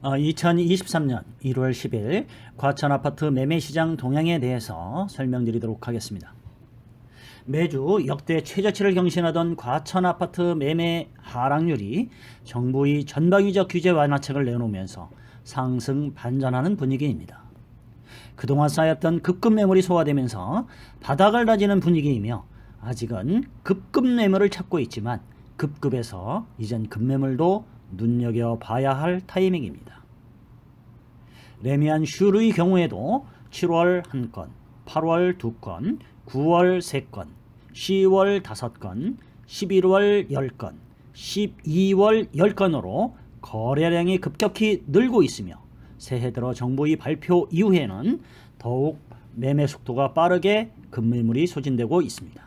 2023년 1월 10일 과천아파트 매매시장 동향에 대해서 설명드리도록 하겠습니다. 매주 역대 최저치를 경신하던 과천아파트 매매 하락률이 정부의 전방위적 규제 완화책을 내놓으면서 상승 반전하는 분위기입니다. 그동안 쌓였던 급급 매물이 소화되면서 바닥을 다지는 분위기이며 아직은 급급 매물을 찾고 있지만 급급에서 이젠 급매물도 눈여겨봐야 할 타이밍입니다. 레미안 슈르의 경우에도 7월 1건, 8월 2건, 9월 3건, 10월 5건, 11월 10건, 12월 10건으로 거래량이 급격히 늘고 있으며 새해 들어 정부의 발표 이후에는 더욱 매매 속도가 빠르게 급매물이 소진되고 있습니다.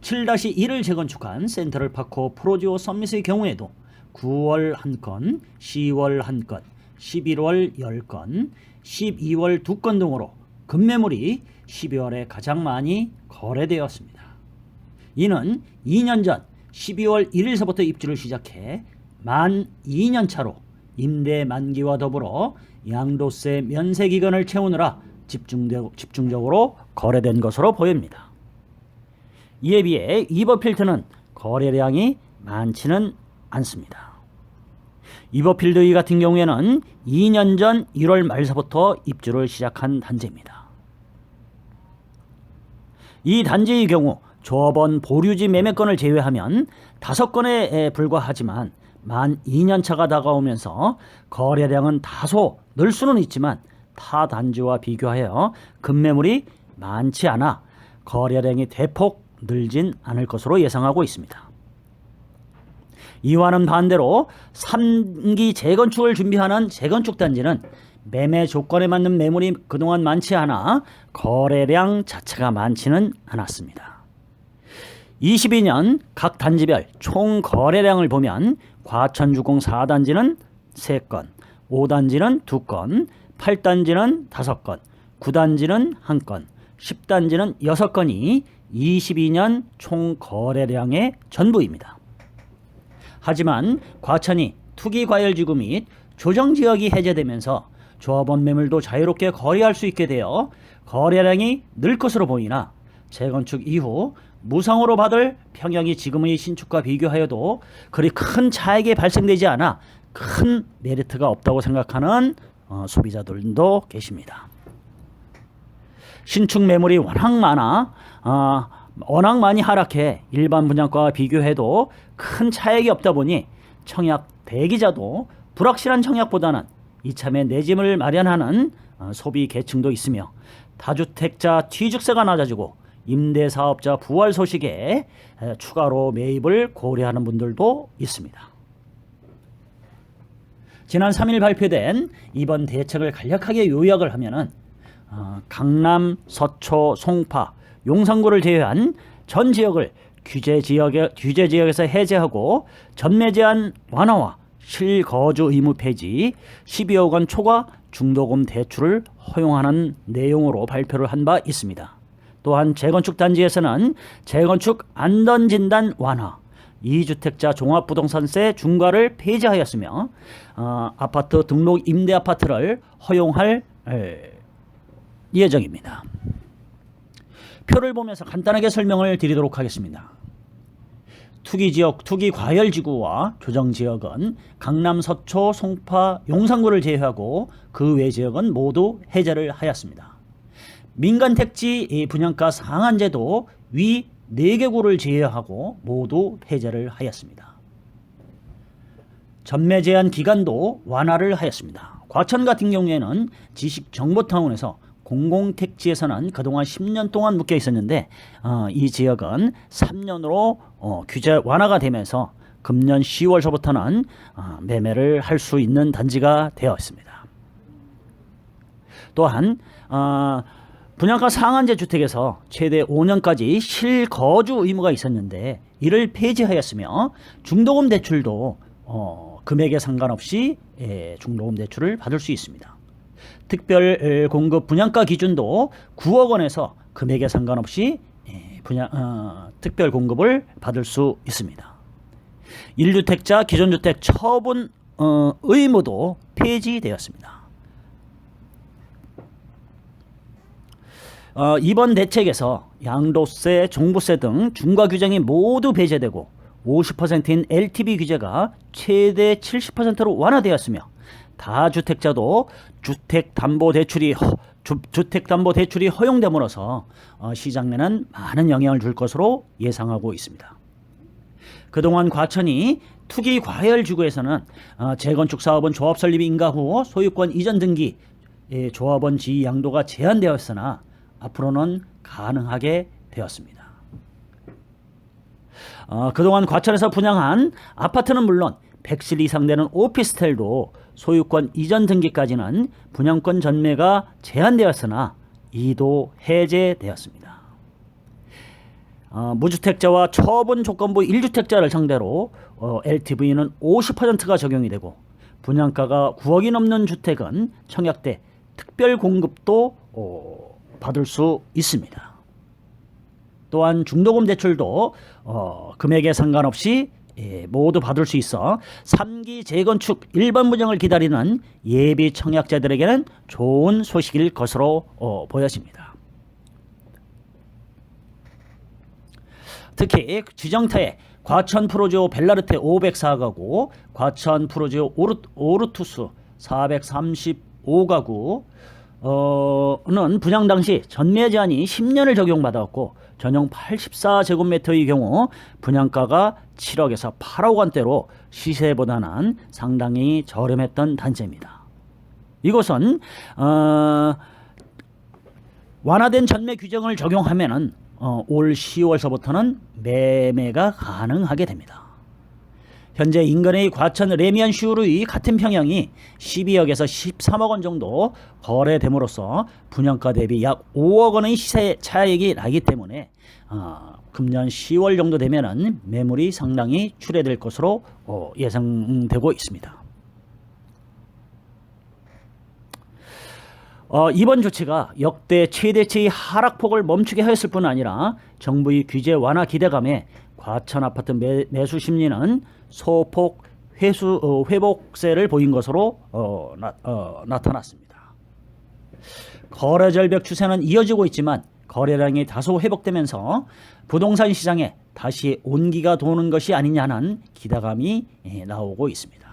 7-1을 재건축한 센트럴파크 프로지오 서밋의 경우에도 9월 1건, 10월 1건, 11월 10건, 12월 2건 등으로 급매물이 12월에 가장 많이 거래되었습니다. 이는 2년 전 12월 1일서부터 입주를 시작해 만 2년차로 임대 만기와 더불어 양도세 면세 기간을 채우느라 집중적으로 거래된 것으로 보입니다. 이에 비해 이버필드는 거래량이 많지는 않습니다. 이버필드 같은 경우에는 2년 전 1월 말서부터 입주를 시작한 단지입니다. 이 단지의 경우 조합원 보류지 매매건을 제외하면 5건에 불과하지만 만 2년차가 다가오면서 거래량은 다소 늘 수는 있지만 타 단지와 비교하여 급매물이 많지 않아 거래량이 대폭 늘진 않을 것으로 예상하고 있습니다. 이와는 반대로 3기 재건축을 준비하는 재건축 단지는 매매 조건에 맞는 매물이 그동안 많지 않아 거래량 자체가 많지는 않았습니다. 22년 각 단지별 총 거래량을 보면 과천주공 4단지는 3건, 5단지는 2건, 8단지는 5건, 9단지는 1건, 10단지는 6건이 22년 총 거래량의 전부입니다. 하지만 과천이 투기과열지구 및 조정지역이 해제되면서 조합원 매물도 자유롭게 거래할 수 있게 되어 거래량이 늘 것으로 보이나 재건축 이후 무상으로 받을 평형이 지금의 신축과 비교하여도 그리 큰 차익이 발생되지 않아 큰 메리트가 없다고 생각하는 소비자들도 계십니다. 신축 매물이 워낙 많이 하락해 일반 분양가와 비교해도 큰 차익이 없다 보니 청약 대기자도 불확실한 청약보다는 이참에 내 집을 마련하는 소비 계층도 있으며 다주택자 취득세가 낮아지고 임대사업자 부활 소식에 추가로 매입을 고려하는 분들도 있습니다. 지난 3일 발표된 이번 대책을 간략하게 요약을 하면은 강남, 서초, 송파, 용산구를 제외한 전 지역을 규제 지역에서 해제하고 전매 제한 완화와 실거주 의무 폐지, 12억 원 초과 중도금 대출을 허용하는 내용으로 발표를 한 바 있습니다. 또한 재건축 단지에서는 재건축 안전진단 완화, 2주택자 종합부동산세 중과를 폐지하였으며 아파트 등록 임대 아파트를 허용할 예정입니다. 표를 보면서 간단하게 설명을 드리도록 하겠습니다. 투기지역, 투기과열지구와 조정지역은 강남, 서초, 송파, 용산구를 제외하고 그 외 지역은 모두 해제를 하였습니다. 민간택지 분양가 상한제도 위 4개 구를 제외하고 모두 해제를 하였습니다. 전매 제한 기간도 완화를 하였습니다. 과천 같은 경우에는 지식정보타운에서 공공택지에서는 그동안 10년 동안 묶여 있었는데 이 지역은 3년으로 규제 완화가 되면서 금년 10월서부터는 매매를 할 수 있는 단지가 되어 있습니다. 또한 분양가 상한제 주택에서 최대 5년까지 실거주 의무가 있었는데 이를 폐지하였으며 중도금 대출도 금액에 상관없이 중도금 대출을 받을 수 있습니다. 특별 공급 분양가 기준도 9억 원에서 금액에 상관없이 특별 공급을 받을 수 있습니다. 1주택자 기존주택 처분 의무도 폐지되었습니다. 이번 대책에서 양도세, 종부세 등 중과 규정이 모두 배제되고 50%인 LTV 규제가 최대 70%로 완화되었으며 다주택자도 주택담보대출이 허용됨으로써 시장에는 많은 영향을 줄 것으로 예상하고 있습니다. 그동안 과천이 투기 과열 지구에서는 재건축 사업은 조합 설립이 인가 후 소유권 이전 등기 조합원 지위 양도가 제한되었으나 앞으로는 가능하게 되었습니다. 그동안 과천에서 분양한 아파트는 물론 100실 이상 되는 오피스텔도 소유권 이전 등기까지는 분양권 전매가 제한되었으나 이도 해제되었습니다. 무주택자와 처분 조건부 1주택자를 상대로 LTV는 50%가 적용이 되고 분양가가 9억이 넘는 주택은 청약대 특별 공급도 받을 수 있습니다. 또한 중도금 대출도 금액에 상관없이 모두 받을 수 있어 3기 재건축 일반 분양을 기다리는 예비 청약자들에게는 좋은 소식일 것으로 보여집니다. 특히 지정타의 과천 프로지오 벨라르테 504가구, 과천 프로지오 오르투스 435가구 는 분양 당시 전매 제한이 10년을 적용받았고 전용 84제곱미터의 경우 분양가가 7억에서 8억 원대로 시세보다는 상당히 저렴했던 단지입니다. 이곳은 완화된 전매 규정을 적용하면은 올 10월서부터는 매매가 가능하게 됩니다. 현재 인근의 과천 레미안 슈르의 같은 평형이 12억에서 13억 원 정도 거래됨으로써 분양가 대비 약 5억 원의 시세 차익이 나기 때문에 금년 10월 정도 되면은 매물이 상당히 출회될 것으로 예상되고 있습니다. 이번 조치가 역대 최대치의 하락폭을 멈추게 하였을 뿐 아니라 정부의 규제 완화 기대감에 과천 아파트 매수 심리는 소폭 회복세를 보인 것으로 나타났습니다. 거래 절벽 추세는 이어지고 있지만 거래량이 다소 회복되면서 부동산 시장에 다시 온기가 도는 것이 아니냐는 기대감이 나오고 있습니다.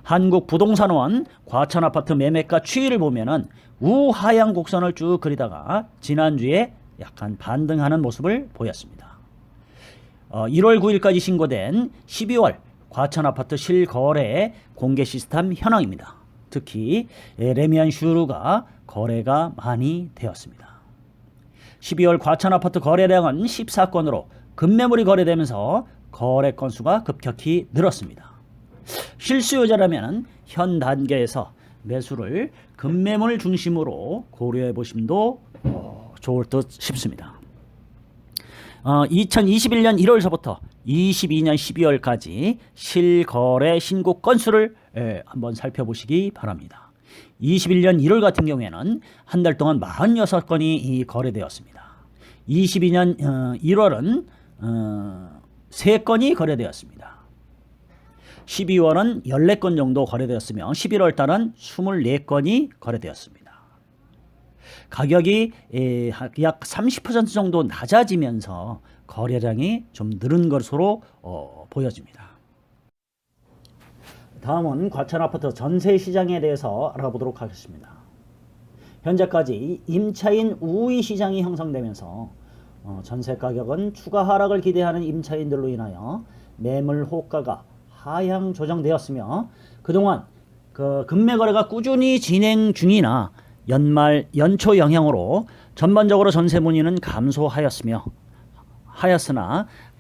한국부동산원 과천 아파트 매매가 추이를 보면은 우하향 곡선을 쭉 그리다가 지난주에 약간 반등하는 모습을 보였습니다. 1월 9일까지 신고된 12월 과천 아파트 실거래 공개 시스템 현황입니다. 특히 레미안 슈르가 거래가 많이 되었습니다. 12월 과천 아파트 거래량은 14건으로 급매물이 거래되면서 거래 건수가 급격히 늘었습니다. 실수요자라면 현 단계에서 매수를 급매물 중심으로 고려해 보심도 좋을 듯 싶습니다. 2021년 1월서부터 22년 12월까지 실거래 신고 건수를 한번 살펴보시기 바랍니다. 21년 1월 같은 경우에는 한 달 동안 46건이 거래되었습니다. 22년 1월은 3건이 거래되었습니다. 12월은 14건 정도 거래되었으며 11월 달은 24건이 거래되었습니다. 가격이 약 30% 정도 낮아지면서 거래량이 좀 늘은 것으로 보여집니다. 다음은 과천 아파트 전세 시장에 대해서 알아보도록 하겠습니다. 현재까지 임차인 우위 시장이 형성되면서 전세 가격은 추가 하락을 기대하는 임차인들로 인하여 매물 호가가 하향 조정되었으며 그동안 급매 거래가 꾸준히 진행 중이나 연초 영향으로 전반적으로 전세 문의는 감소하였으나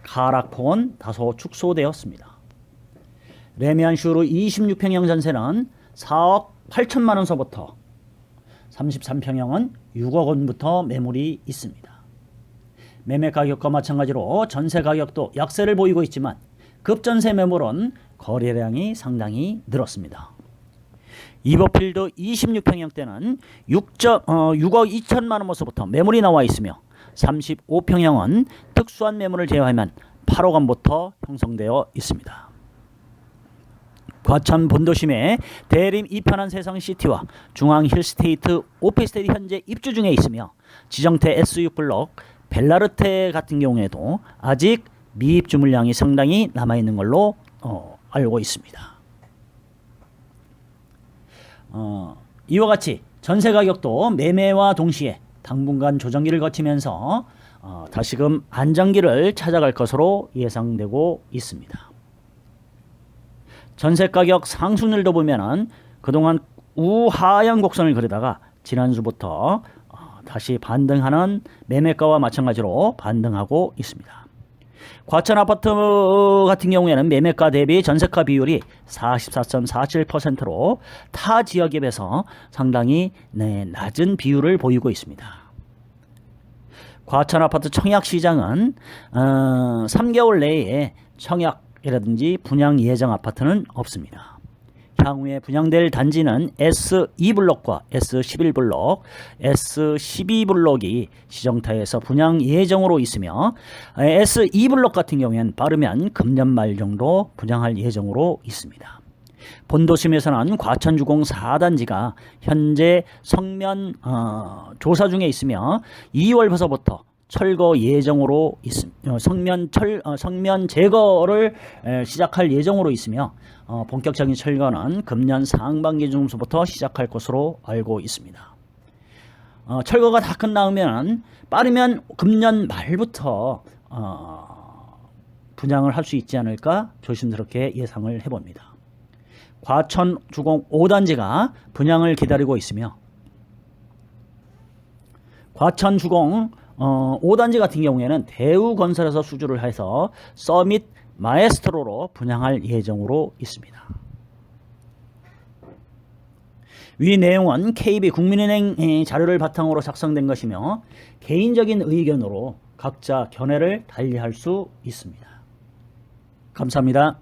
하락폭은 다소 축소되었습니다. 레미안 슈르 26평형 전세는 4억 8천만 원서부터 33평형은 6억 원부터 매물이 있습니다. 매매 가격과 마찬가지로 전세 가격도 약세를 보이고 있지만 급전세 매물은 거래량이 상당히 늘었습니다. 이버필드 26평형대는 6억 2천만 원부터 매물이 나와 있으며 35평형은 특수한 매물을 제외하면 8억 원부터 형성되어 있습니다. 과천 본도심에 대림 이편한 세상시티와 중앙 힐스테이트 오피스텔이 현재 입주 중에 있으며 지정태 S6 블록 벨라르테 같은 경우에도 아직 미입주 물량이 상당히 남아있는 걸로 알고 있습니다. 이와 같이 전세 가격도 매매와 동시에 당분간 조정기를 거치면서 다시금 안정기를 찾아갈 것으로 예상되고 있습니다. 전세 가격 상승률도 보면은 그동안 우하향 곡선을 그리다가 지난주부터 다시 반등하는 매매가와 마찬가지로 반등하고 있습니다. 과천 아파트 같은 경우에는 매매가 대비 전세가 비율이 44.47%로 타 지역에 비해서 상당히 낮은 비율을 보이고 있습니다. 과천 아파트 청약 시장은 3개월 내에 청약이라든지 분양 예정 아파트는 없습니다. 향후에 분양될 단지는 S2블록과 S11블록, S12블록이 시정타에서 분양 예정으로 있으며 S2블록 같은 경우에는 빠르면 금년 말 정도 분양할 예정으로 있습니다. 본도심에서는 과천주공 4단지가 현재 성면 조사 중에 있으며 2월부터 철거 예정으로 있습니다. 성면 제거를 시작할 예정으로 있으며 본격적인 철거는 금년 상반기 중부터 시작할 것으로 알고 있습니다. 철거가 다 끝나면 빠르면 금년 말부터 분양을 할 수 있지 않을까 조심스럽게 예상을 해봅니다. 과천 주공 5단지가 분양을 기다리고 있으며 과천 주공 5단지 같은 경우에는 대우건설에서 수주를 해서 서밋 마에스트로로 분양할 예정으로 있습니다. 위 내용은 KB 국민은행 자료를 바탕으로 작성된 것이며 개인적인 의견으로 각자 견해를 달리할 수 있습니다. 감사합니다.